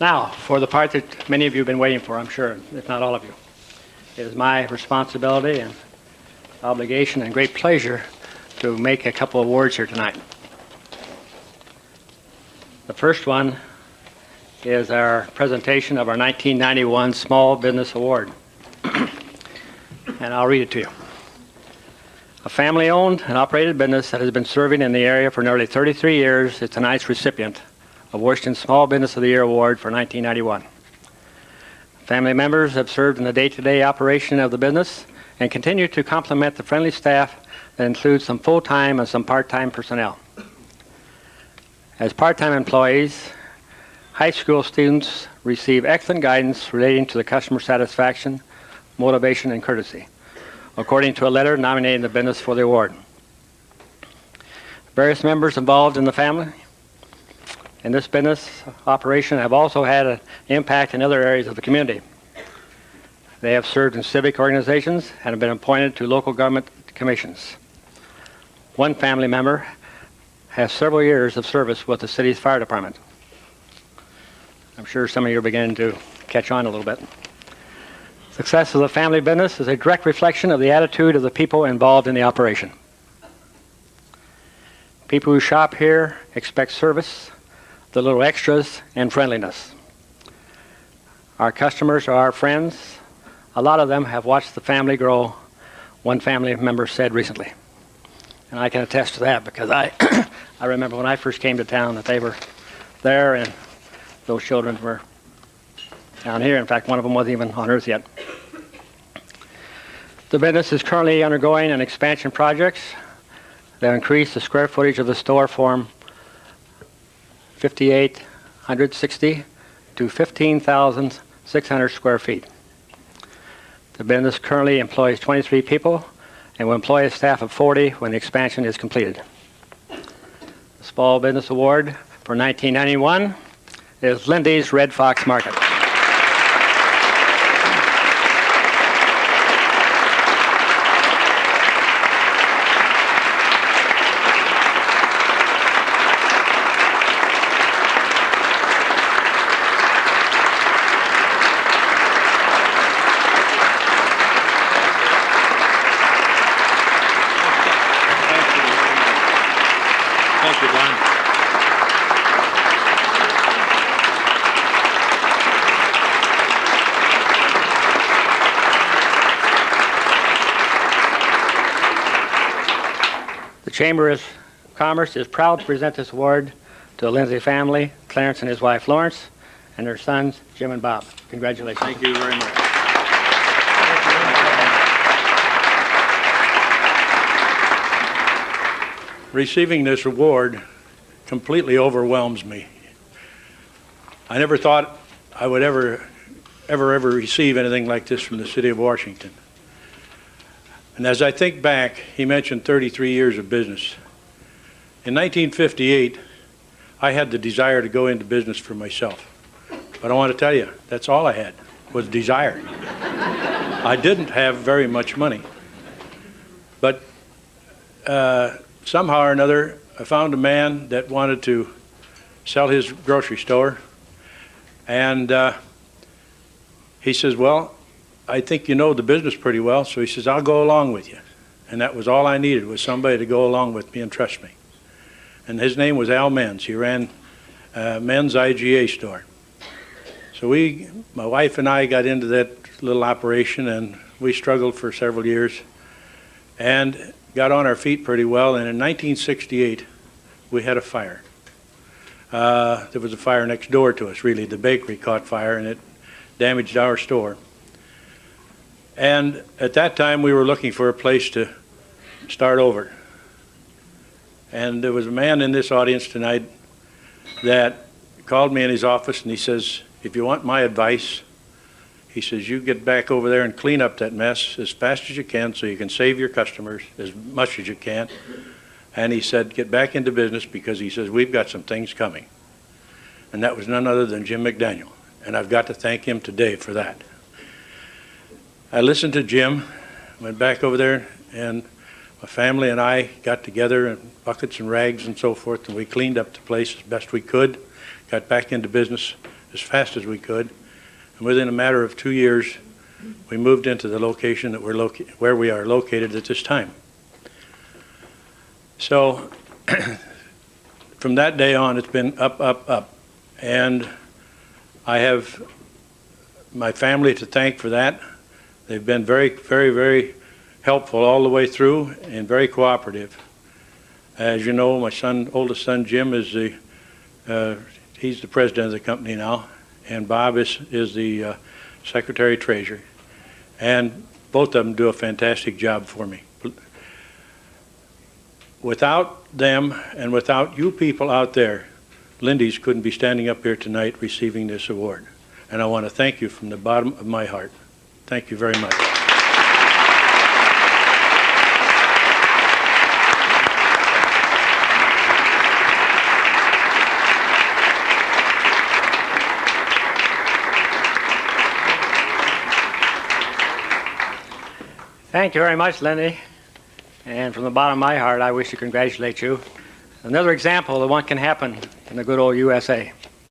Now, for the part that many of you have been waiting for, I'm sure, if not all of you. It is my responsibility and obligation and great pleasure to make a couple of awards here tonight. The first one is our presentation of our 1991 Small Business Award. And I'll read it to you. A family-owned and operated business that has been serving in the area for nearly 33 years is tonight's recipient of Washington's Small Business of the Year Award for 1991. Family members have served in the day-to-day operation of the business and continue to complement the friendly staff that includes some full-time and some part-time personnel. As part-time employees, high school students receive excellent guidance relating to the customer satisfaction, motivation, and courtesy, according to a letter nominating the business for the award. Various members involved in the family in this business operation have also had an impact in other areas of the community. They have served in civic organizations and have been appointed to local government commissions. One family member has several years of service with the city's fire department. I'm sure some of you are beginning to catch on a little bit. Success of the family business is a direct reflection of the attitude of the people involved in the operation. People who shop here expect service, the little extras, and friendliness. Our customers are our friends. A lot of them have watched the family grow, one family member said recently. And I can attest to that because I remember when I first came to town that they were there and those children were down here. In fact, one of them wasn't even on Earth yet. The business is currently undergoing an expansion project that increase the square footage of the store from 5,860 to 15,600 square feet. The business currently employs 23 people and will employ a staff of 40 when the expansion is completed. The Small Business Award for 1991 is Linsley's Red Fox Market. The Chamber of Commerce is proud to present this award to the Linsley family, Clarence and his wife Lawrence, and their sons Jim and Bob. Congratulations. Thank you very much. Receiving this award completely overwhelms me. I never thought I would ever receive anything like this from the city of Washington. And as I think back, he mentioned 33 years of business. In 1958, I had the desire to go into business for myself. But I want to tell you, that's all I had, was desire. I didn't have very much money. But somehow or another, I found a man that wanted to sell his grocery store. And he says, well, I think you know the business pretty well. So he says, I'll go along with you. And that was all I needed, was somebody to go along with me and trust me. And his name was Al Menz. He ran Men's IGA store. So my wife and I got into that little operation, and we struggled for several years and got on our feet pretty well. And in 1968, we had a fire. There was a fire next door to us, really. The bakery caught fire, and it damaged our store. And at that time, we were looking for a place to start over. And there was a man in this audience tonight that called me in his office, and he says, if you want my advice, he says, you get back over there and clean up that mess as fast as you can so you can save your customers as much as you can. And he said, get back into business, because he says, we've got some things coming. And that was none other than Jim McDaniel. And I've got to thank him today for that. I listened to Jim, went back over there, and my family and I got together in buckets and rags and so forth, and we cleaned up the place as best we could, got back into business, as fast as we could. And within a matter of 2 years, we moved into the location that where we are located at this time. So from that day on, it's been up, up, up. And I have my family to thank for that. They've been very, very, very helpful all the way through and very cooperative. As you know, my oldest son Jim is he's the president of the company now, and Bob is the secretary treasurer. And both of them do a fantastic job for me. Without them and without you people out there, Lindy's couldn't be standing up here tonight receiving this award. And I want to thank you from the bottom of my heart. Thank you very much. Thank you very much, Lindy. And from the bottom of my heart, I wish to congratulate you. Another example of what can happen in the good old USA.